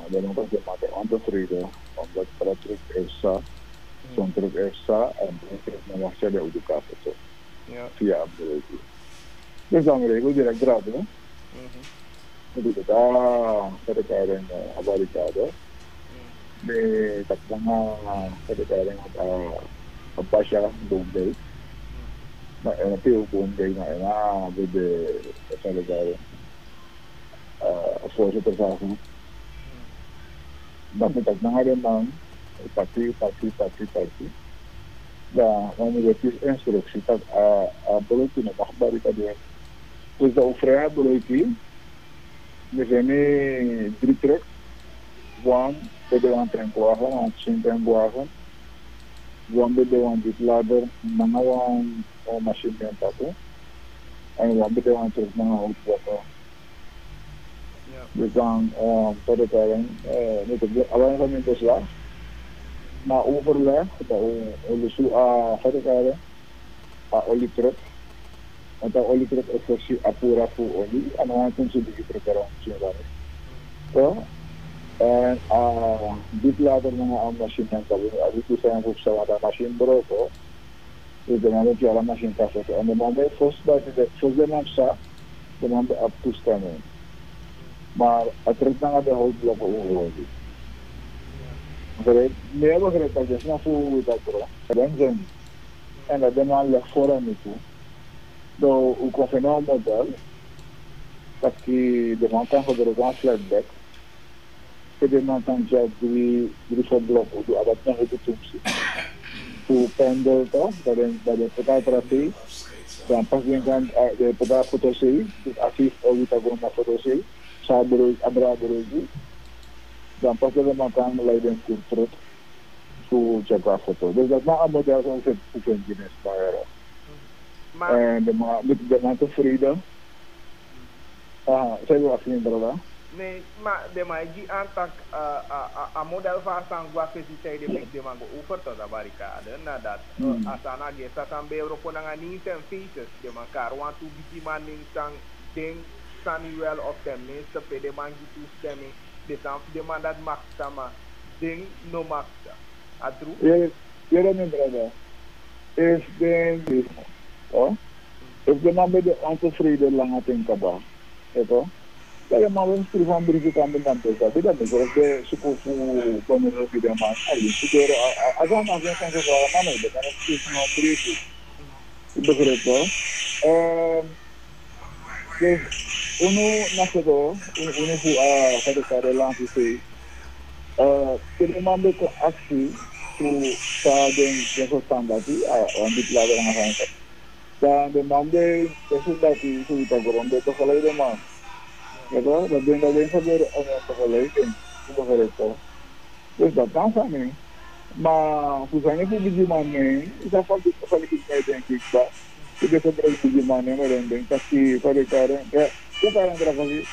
De nota de mate ontevreden omdat para terug EFSA, zo'n terug EFSA en terug naar Marcia de Uducato Ja. via Abdulati. Dus dan regel direct draden, hè? Jadi kita kadang-kadang abarikada, de takdanga kadang-kadang apa siya Bombay, na pio Bombay na bede kadang-kadang força tersaku. Tapi takdanga rin man pati. Da kami betis instruksi tak boloti na abarikada. Dus de overheid boloti. We zijn nu 3 trucks. One, bij de one tankwagen, een 10 tankwagen. One bij de one dislader, mga one machine gun tapo. En one bij de one truck, mga outwater. Dus dan, tot het erin, niet op alleen van de slag. Na overleg, dat onderzoek tot het erin, olie truck. Want de olietruk is versie apura voor olie. En dan kunnen ze die prepareren. So, en dit later mga machine yang tabi. Abi tu saya harus ada machine berapa. Itu mana jualan machine kasar. And the moment first de masa, the moment up to stand. Maar het is dan de whole block olie. Never get it. Just na voor dat bro. Dan en dat de man leg voor aan toe. Do o convenal model, que demanda um flatback, que demanda já de bloco do adaptação do tubo, o pendel to, dari peta terapi, dan pas dengan dari peta fotosi, asif kita guna fotosi, sabar abra dan pas demanda mulai dengan kurtrut, su jaga foto. Dus dat na model van het oefengenis maar. En de man tevreden. Saya wil afsluiten berapa? Nee, maar de maji antak a model van sangwa fesiteit de big de mango over tot de barricade. Nadat asana gesta sambe Europa nanga ninten faces de makar want to biti maning sang ding Samuel of the meeste pe de mangi toestemming de dan de man dat mag sama ding no makta. Atru? Ja, dat mijn brother. Is de if the man be ontevreden lang ating ba, ito, kaya mawin skrifan berikut kami nanti tadi dan kalau de suku pemerintah tidak masuk, siguro agak kan sesuatu mana itu karena skrifan berikut itu berito, uno nasado, uno pada langsung sih, kita mampu ke aksi tu sa den standar di ambit lagi yang akan dan demande resultati sudah beronde to kalau itu mah, ya toh, dan dengan sabar orang to kalau itu berito, terus datang sana, mah susahnya pun biji mana, kita fakir kita yang kita, kita sebenarnya biji mana merendeng, tapi pada cara, ya, kita yang terapasi,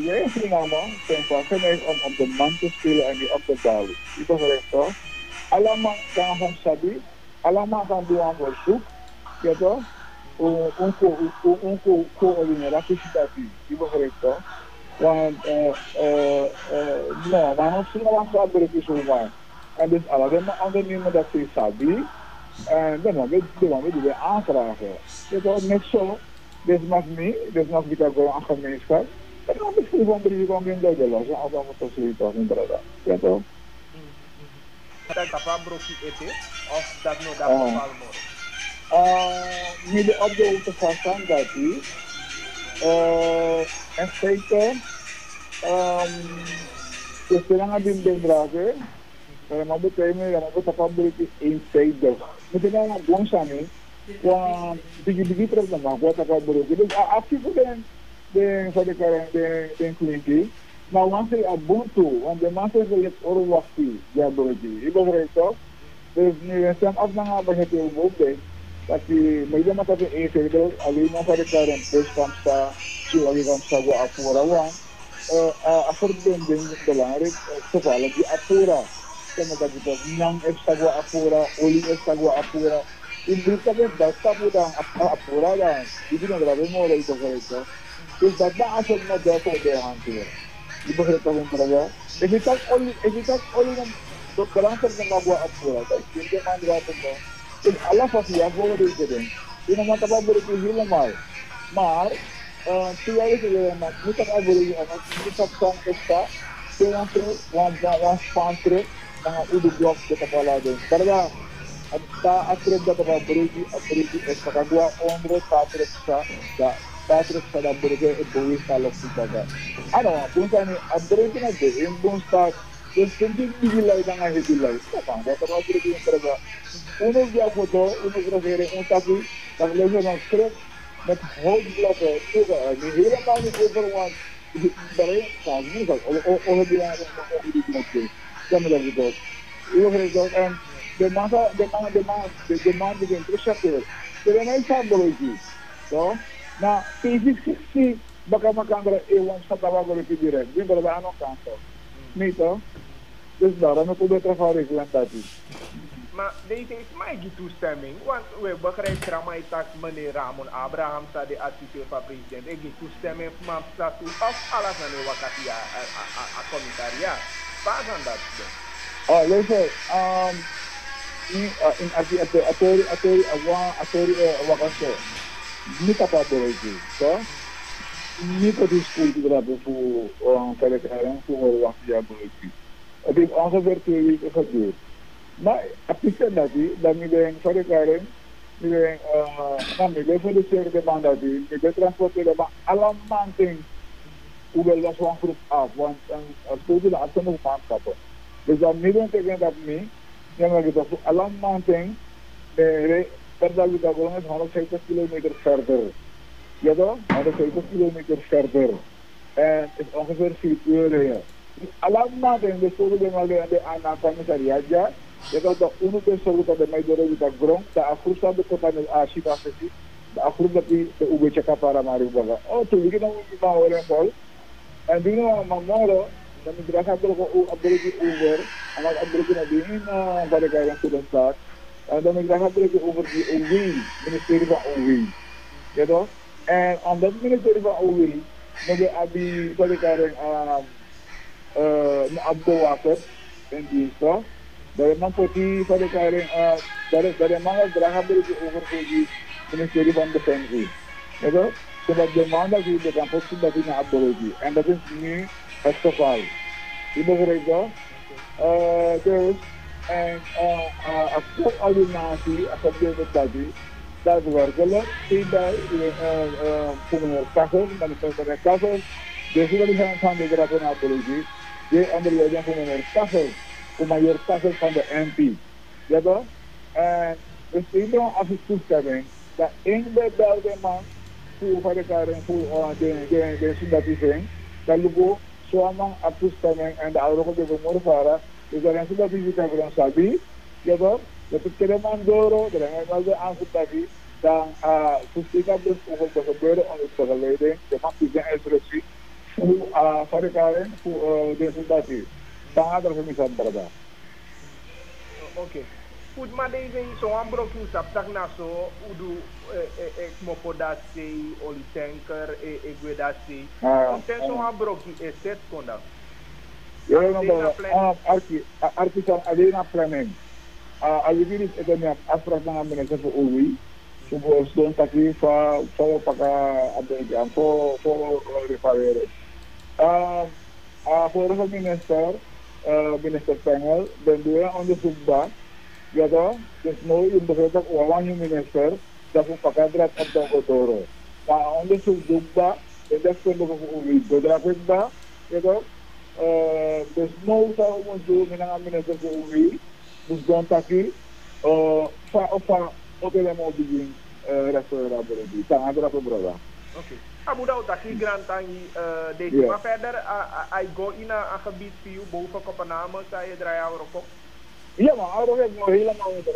ya sih nama, tempatnya naik on the mantu skill and the up the valley, itu berito, alamat yang harus sabi, alamat yang dua bersuk. Gitu, ini rapiditasi, ibu kereta, dan no, mana semua orang berarti semua, and this alam ada ni muda sabi, and then mana juga angkara ke, gitu, next so, this must kita go angkara minister, tapi apa sih beri kongin dah jelas, apa motor cerita ni berada, gitu. Ada apa broki itu, of dat no dapat palmor. Midden op de autoverstand dat hij en zeker kailangan din drage para mabuti mo yan ako sa public inside hindi na buong sani kung bigi-bigi trap naman kung sa public after ko din sa dekarang din kliniki na once ay abuntu on the master select or wakti jabroji iba rito there's some of mga bahati ubog tapi may naman tayo i-figure alin mo sa recurrent base comes sa siwagi comes sa gua apura wang afford din lang rin sa pala di apura kaya magkakita nang F sa gua apura uli F sa gua apura hindi ka rin basta po lang apura lang hindi na grabe mo rin ito sa ito is that na asod mo dito de hantir Di ba kita kung talaga? If you talk only ng kalansan ng magwa at pura, hindi man grabe mo. In Allah fasiya, wala rin ka din. Yung naman tapabalik yung hilamar. Maar, tiyari sila naman, nitak abuli yung anak, nitak sang esta, kaya one sponsor, mga udugwak sa kapala din. Talaga, at atred na tapabalik es makagawa onro, tatred sa labalik yung buwis talok si baga. Ano, kung saan yung atred na din, yung buong start, yung hindi hilay na nga hilay. Tapang, tapabalik yung talaga. Uno via foto, uno grafere, un tapi, taglagay ng script, met hold blocker, ni hila pa ni over one, dare, sabi mo, o hindi na ako mag-i-block. Kami lang ito. And the demand begin to shatter. Pero na isabology. So, na P660, baka makangara ewan sa tawago rin direct. Yung talaga anong kanto. Nito, dus daar, ano po ba trafarik lang dati? Maar deze is mij toestemming, want we begrijpen dat tak meneer Ramon Abraham sa de attitude van president. Ik geef toestemming van statu of alles aan de wakati a commissariat. Waar van dat? Luister, in atori wakaso, niet apa boleh so, niet op die school die drapen voor verder voor wakati ya boleh. Het is ongeveer 2 weken geduurd. Maar apisa dati, dami din sorry Karen, nami voor de serie band dati, de transporte de alam manting ubel was one group af, want een studie de atten nog maand kappen. Dus dan midden tegen dat me, yang lagi tu alam manting, de perda kita golongan 160 kilometer verder. Ja toch? 160 kilometer verder. En het is ongeveer 4 uur hier. Alam manting, de studie de mal de anak commissariat ja. Ya kalau uno tersebut ada maidoro di Grong, da afrusa de kota de Ashik Afesi, da afrusa di ube cakap para mari baga. Oh tu bikin orang lima orang pol, and dino mamoro, dan berasa abdul di Uber, anak abdul di nabihin pada kaya sudah start, dan berasa abdul di Uber di Uwi, ministeri van Uwi, ya toh, and on that ministeri van Uwi, nabi abi pada kaya abdul water, and di so. Dari poti pada kairing dari mana berahab dari over di Ministry of Defense. Itu sebab demanda di dalam poti dari Abdullah and that is new first of all. Ibu kerja terus and aku alinasi asal tadi dari warga tidak punya kasus dan punya kasus dia sudah bisa sampai gerakan Abdullah dia ambil yang punya kasus o maior caso van de MP. Ja toch? En dus iedereen als het toestemming dat in de belde man voor de karen voor de sympathisering dat lugo zoamang op toestemming en de oude de morfara dus dat een sympathisering kan worden sabi. Ja toch? Dat het keleman doro dat een wel de aansluiting dan toestika dus over de gebeuren on het verleden de man die zijn expressie voor de karen voor de sympathie. Sangat terkesan berada. Oke. Goed, maar deze zo'n broek saptak na so udu ekmopodasi olitanker egwedasi. Ten zo'n broek is set kondak. Ja, no, artisan alena planning. Alibiri itu ni afrak na minister for Uwi. Subo don taki fa paka ada for repair. Voor minister minister panel dan dia on the subba ya toh dus no yung begitu wawan yung minister dapat pakadrat at dokotoro pa on the subba dan das ko ko uwi dapat ba ya toh dus no sa umundu minang minister ko uwi dus don taki fa hotel mo bigin restaurant berarti tang ada apa berapa. Oke. Abu Daud dat hier grantangi deze maar verder I go in een gebied voor boven Kopenhagen zei je draai oude kop. Ja maar oude weg nog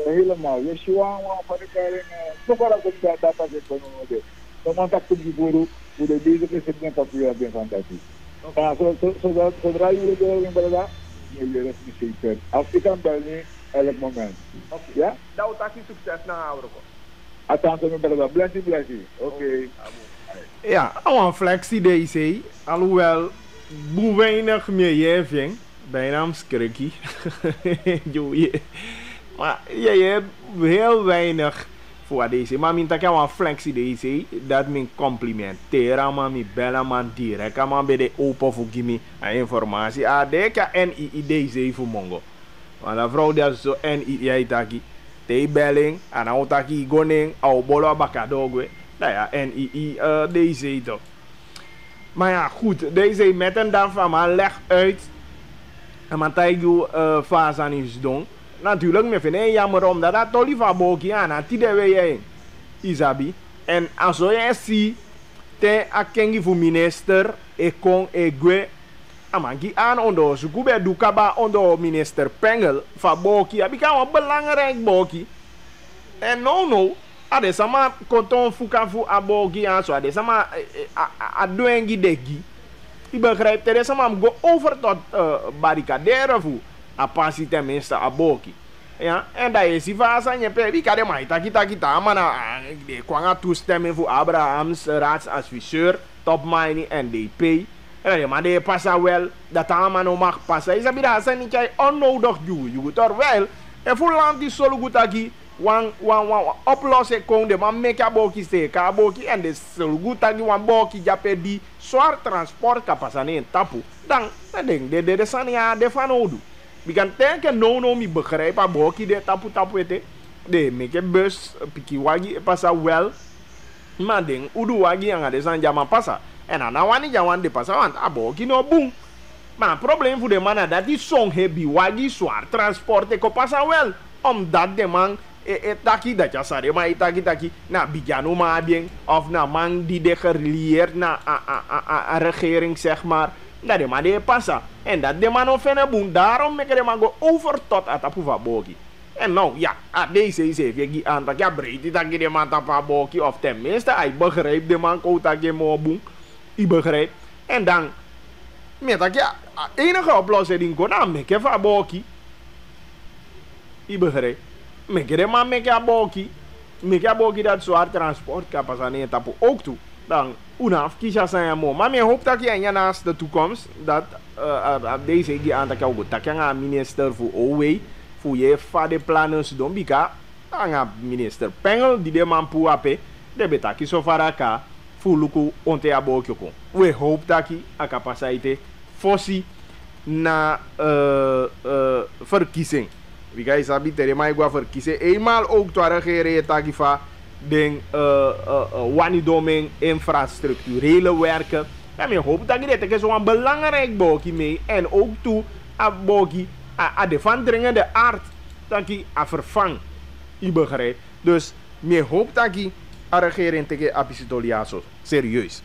helemaal Yeshua wa parikaring sokara ko data ke kono de so man tak tugi guru udah deze president tak ya ben fantasi so draai udah door in berada je resmi zeker Afrika bali elk moment ja Daud tak sukses na oude kop attention in berada blessie okay Ja, een flexie deze, alhoewel hoe weinig meer jij vindt, bijna een skrikkie. Maar je hebt heel weinig voor deze. Maar ik kan wel flexie deze, dat mijn complimenteren, maar mijn bellen man direct, maar bij de open voor me informatie. De kan NII deze voor mongo. Want de vrouw dat zo NII heet te belling, en dan taki goning, au bolo bakadogwe. Nou ja, NII deze toch. Maar ja, goed, deze met een dag van maar leg uit. En man taigu fase aan is doen. Natuurlijk, me vind het jammer omdat dat toch liever boekje aan. En die we je Isabi. En als je ziet, te akengi voor minister, kon egwe. Amangi aan onder zoeken bij Dukaba onder minister Pengel van boekje. Heb ik al een belangrijk boekje. En no. Ade sama konton fuka fu abogi aan zo. Ade sama adoengi degi. Ik begrijp dat sama go over tot barricaderen fu. Apasi tenminste abogi. Ja, en dat is die fase aan je pe. Wie kan de maar kita mana de kwanga toestemming voor Abrahams raadsadviseur top mining NDP. En dat maar de passa wel dat allemaal nog mag passen. Is dat bij dat niet jij onnodig je toch wel. En voor land die solo goed aki. Wan oplossing kon de man make a boki steken boki en de sulgutagi wan boki jape di zwaar transport kapasane in tapu dan ding de sania de fanodu bikan teke no mi begrijp a boki de tapu ete de make bus piki wagi pasa wel maar ding udu wagi yang de san jama pasa en ana wani jawan de pasa want a boki no boom maar probleem voor de man dat die song hebi wagi zwaar transport ko pasa wel omdat de man taki dat je sare maar taki na bijano maar bien of na man die de gerelieerd na a regering zeg maar dat de man de passa en dat de man ofene boen daarom make de man go over tot atapu va boki en nou ja deze is even je aan dat ja breed dat de man tapa boki of tenminste hij begrijpt de man ko dat je mo boen I begrijp en dan met dat ja enige oplossing kon aan make va boki I begrijp Meke man meke a boki dat zwaar transport kapasane tapu ook toe. Dan unaf kisha zijn mo. Maar me hoop dat je en naast de toekomst dat deze die aan dat jou goed. Dat je een minister voor OW voor je vader plannen doen bika. Dan minister Pengel die de man pu ape de betaki so faraka voor luku onte a boki kon. We hoop dat je a capaciteit fossi na verkiezing. Wie ga je sabi tere maar ik verkiezen eenmaal ook door regeren takifa den wani domein infrastructurele werken. En ik hoop dat je dit zo'n belangrijk boekje mee en ook toe a boekje a de van dringende aard dat je a vervang. Je begrijpt. Dus ik hoop dat je a regering tegen apisitoliasos serieus.